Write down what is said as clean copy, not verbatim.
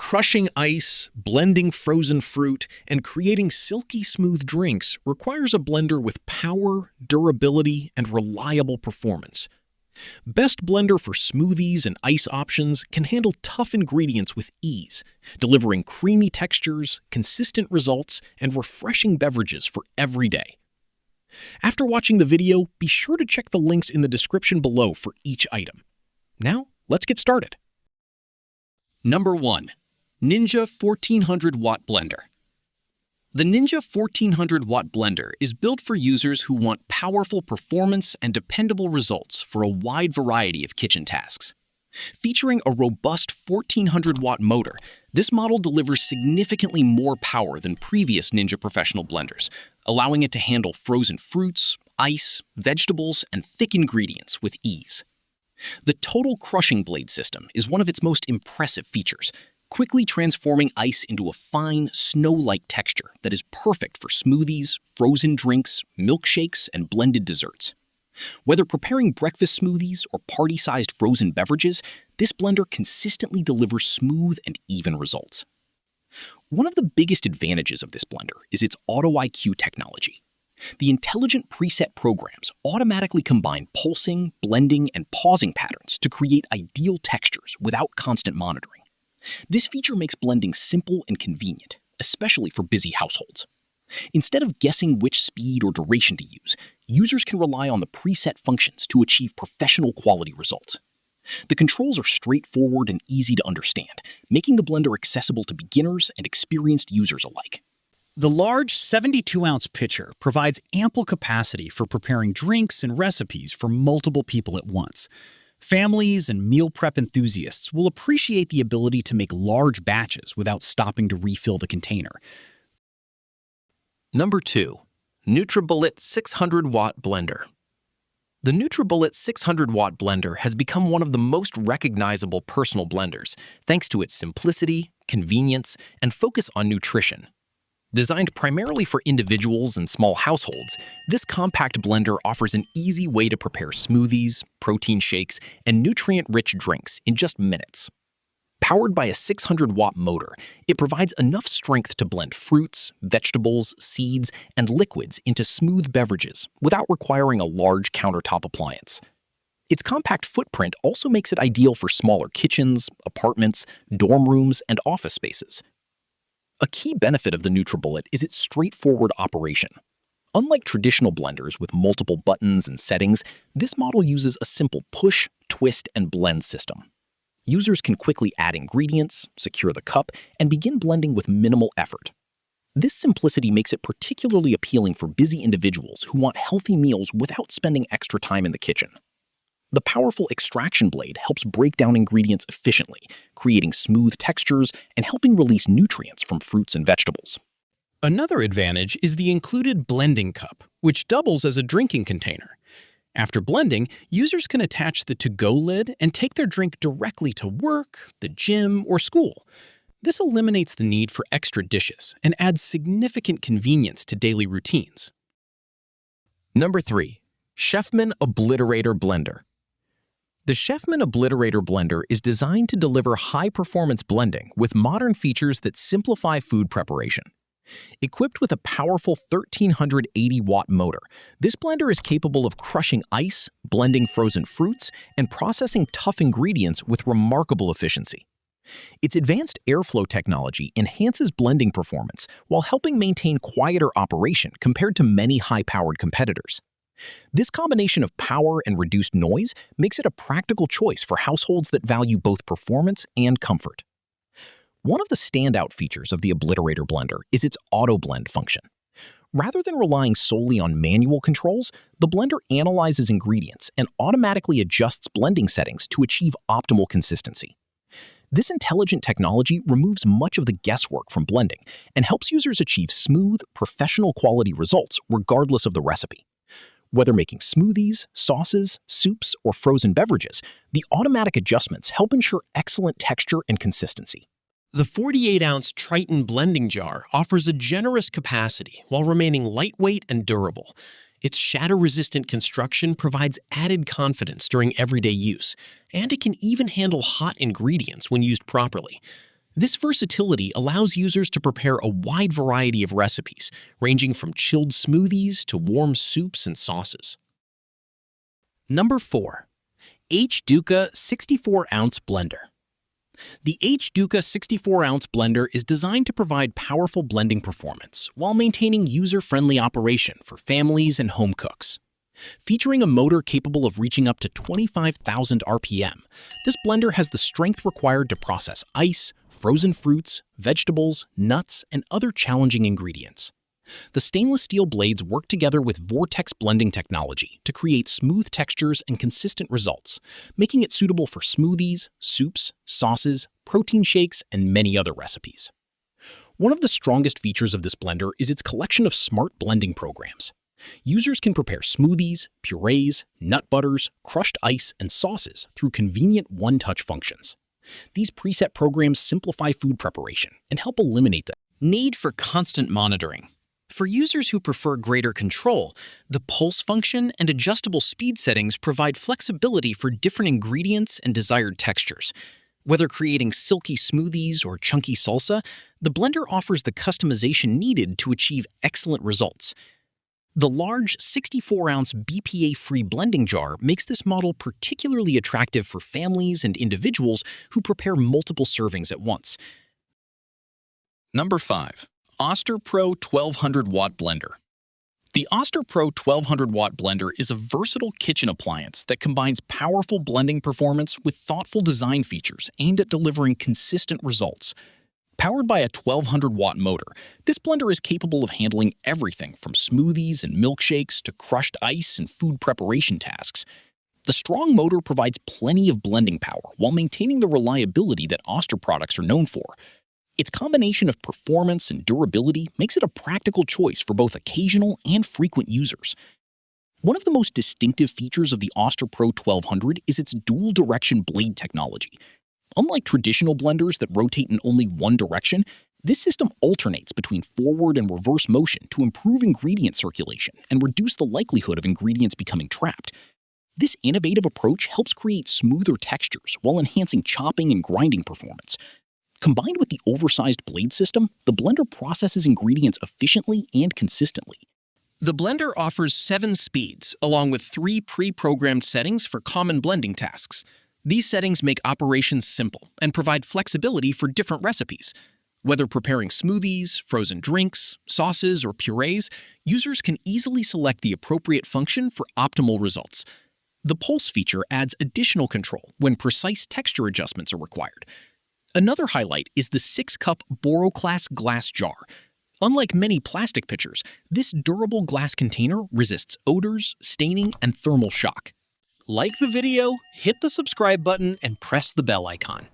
Crushing ice, blending frozen fruit, and creating silky smooth drinks requires a blender with power, durability, and reliable performance. Best Blender for smoothies and ice options can handle tough ingredients with ease, delivering creamy textures, consistent results, and refreshing beverages for every day. After watching the video, be sure to check the links in the description below for each item. Now, let's get started. Number 1. Ninja 1400 Watt Blender. The Ninja 1400 Watt blender is built for users who want powerful performance and dependable results for a wide variety of kitchen tasks. Featuring a robust 1400 watt motor, this model delivers significantly more power than previous Ninja professional blenders, allowing it to handle frozen fruits, ice, vegetables, and thick ingredients with ease. The total crushing blade system is one of its most impressive features, quickly transforming ice into a fine, snow-like texture that is perfect for smoothies, frozen drinks, milkshakes, and blended desserts. Whether preparing breakfast smoothies or party-sized frozen beverages, this blender consistently delivers smooth and even results. One of the biggest advantages of this blender is its Auto IQ technology. The intelligent preset programs automatically combine pulsing, blending, and pausing patterns to create ideal textures without constant monitoring. This feature makes blending simple and convenient, especially for busy households. Instead of guessing which speed or duration to use, users can rely on the preset functions to achieve professional quality results. The controls are straightforward and easy to understand, making the blender accessible to beginners and experienced users alike. The large 72-ounce pitcher provides ample capacity for preparing drinks and recipes for multiple people at once. Families and meal prep enthusiasts will appreciate the ability to make large batches without stopping to refill the container. Number 2. Nutribullet 600 Watt Blender. The Nutribullet 600 Watt blender has become one of the most recognizable personal blenders thanks to its simplicity, convenience, and focus on nutrition. Designed primarily for individuals and small households, this compact blender offers an easy way to prepare smoothies, protein shakes, and nutrient-rich drinks in just minutes. Powered by a 600-watt motor, it provides enough strength to blend fruits, vegetables, seeds, and liquids into smooth beverages without requiring a large countertop appliance. Its compact footprint also makes it ideal for smaller kitchens, apartments, dorm rooms, and office spaces. A key benefit of the Nutribullet is its straightforward operation. Unlike traditional blenders with multiple buttons and settings, this model uses a simple push, twist, and blend system. Users can quickly add ingredients, secure the cup, and begin blending with minimal effort. This simplicity makes it particularly appealing for busy individuals who want healthy meals without spending extra time in the kitchen. The powerful extraction blade helps break down ingredients efficiently, creating smooth textures and helping release nutrients from fruits and vegetables. Another advantage is the included blending cup, which doubles as a drinking container. After blending, users can attach the to-go lid and take their drink directly to work, the gym, or school. This eliminates the need for extra dishes and adds significant convenience to daily routines. Number 3. Chefman Obliterator Blender. The Chefman Obliterator blender is designed to deliver high-performance blending with modern features that simplify food preparation. Equipped with a powerful 1380-watt motor, this blender is capable of crushing ice, blending frozen fruits, and processing tough ingredients with remarkable efficiency. Its advanced airflow technology enhances blending performance while helping maintain quieter operation compared to many high-powered competitors. This combination of power and reduced noise makes it a practical choice for households that value both performance and comfort. One of the standout features of the Obliterator blender is its auto blend function. Rather than relying solely on manual controls, the blender analyzes ingredients and automatically adjusts blending settings to achieve optimal consistency. This intelligent technology removes much of the guesswork from blending and helps users achieve smooth, professional-quality results regardless of the recipe. Whether making smoothies, sauces, soups, or frozen beverages, the automatic adjustments help ensure excellent texture and consistency. The 48-ounce Triton blending jar offers a generous capacity while remaining lightweight and durable. Its shatter-resistant construction provides added confidence during everyday use, and it can even handle hot ingredients when used properly. This versatility allows users to prepare a wide variety of recipes, ranging from chilled smoothies to warm soups and sauces. Number 4. H-Duka 64-ounce blender. The H-Duka 64-ounce blender is designed to provide powerful blending performance while maintaining user-friendly operation for families and home cooks. Featuring a motor capable of reaching up to 25,000 RPM, this blender has the strength required to process ice, frozen fruits, vegetables, nuts, and other challenging ingredients. The stainless steel blades work together with vortex blending technology to create smooth textures and consistent results, making it suitable for smoothies, soups, sauces, protein shakes, and many other recipes. One of the strongest features of this blender is its collection of smart blending programs. Users can prepare smoothies, purees, nut butters, crushed ice, and sauces through convenient one-touch functions. These preset programs simplify food preparation and help eliminate the need for constant monitoring. For users who prefer greater control, the pulse function and adjustable speed settings provide flexibility for different ingredients and desired textures. Whether creating silky smoothies or chunky salsa, the blender offers the customization needed to achieve excellent results. The large 64-ounce BPA-free blending jar makes this model particularly attractive for families and individuals who prepare multiple servings at once. Number 5. Oster Pro 1200-watt blender. The Oster Pro 1200-watt blender is a versatile kitchen appliance that combines powerful blending performance with thoughtful design features aimed at delivering consistent results. Powered by a 1200-watt motor, this blender is capable of handling everything from smoothies and milkshakes to crushed ice and food preparation tasks. The strong motor provides plenty of blending power while maintaining the reliability that Oster products are known for. Its combination of performance and durability makes it a practical choice for both occasional and frequent users. One of the most distinctive features of the Oster Pro 1200 is its dual-direction blade technology. Unlike traditional blenders that rotate in only one direction, this system alternates between forward and reverse motion to improve ingredient circulation and reduce the likelihood of ingredients becoming trapped. This innovative approach helps create smoother textures while enhancing chopping and grinding performance. Combined with the oversized blade system, the blender processes ingredients efficiently and consistently. The blender offers 7 speeds, along with 3 pre-programmed settings for common blending tasks. These settings make operations simple and provide flexibility for different recipes. Whether preparing smoothies, frozen drinks, sauces, or purees, users can easily select the appropriate function for optimal results. The Pulse feature adds additional control when precise texture adjustments are required. Another highlight is the 6-cup Boro-class glass jar. Unlike many plastic pitchers, this durable glass container resists odors, staining, and thermal shock. Like the video, hit the subscribe button, and press the bell icon.